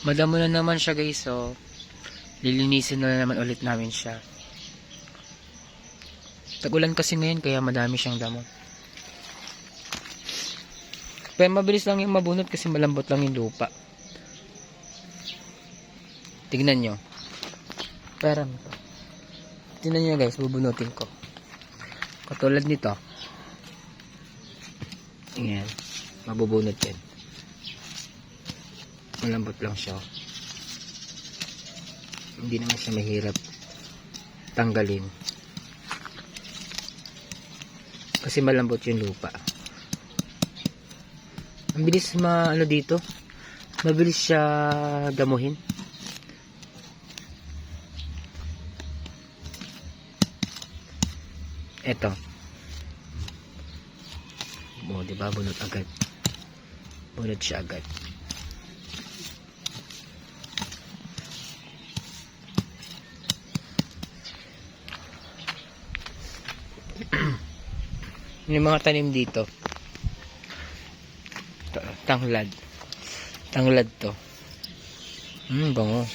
Madamo na naman siya guys, so lilinisin na naman ulit namin siya. Tag-ulan kasi ngayon kaya madami siyang damo. Pero mabilis lang yung mabunot kasi malambot lang yung lupa. Tignan nyo. Parang ito. Tignan nyo guys, bubunutin ko. Katulad nito. Ayan. Mabubunot yan. Malambot lang siya. Hindi naman siya mahirap tanggalin. Kasi malambot yung lupa. Ang bilis dito. Mabilis siya damuhin. Eto. O, diba? Bunot agad. Bunot siya agad. Yung mga tanim dito. Tanglad. Tanglad to. Bango.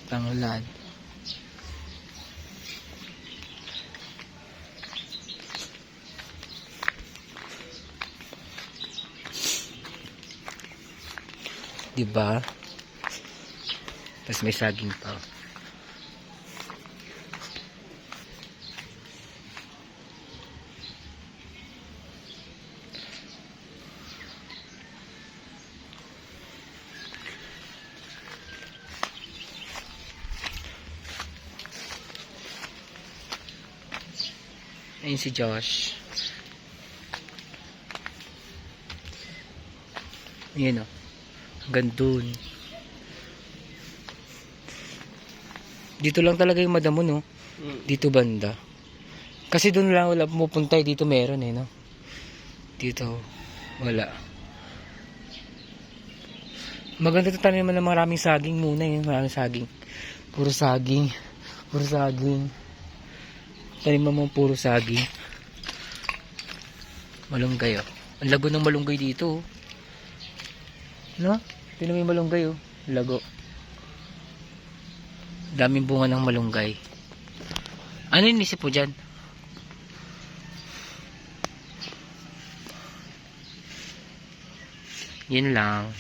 Tanglad. Diba? Tapos may saging pa. Ayun si Josh. Ayun o. Hanggang dun. Dito lang talaga yung madamo, no? Dito banda. Kasi dun lang wala pumupunta. Dito meron no? Dito wala. Maganda ito tanim ng maraming saging muna maraming saging. Puro saging. Puro saging. Tanim mo puro saging. Malunggay Ang lago ng malunggay dito No? Tingnan mo yung malunggay Lago. Daming bunga ng malunggay. Ano inisip po dyan? Yun lang.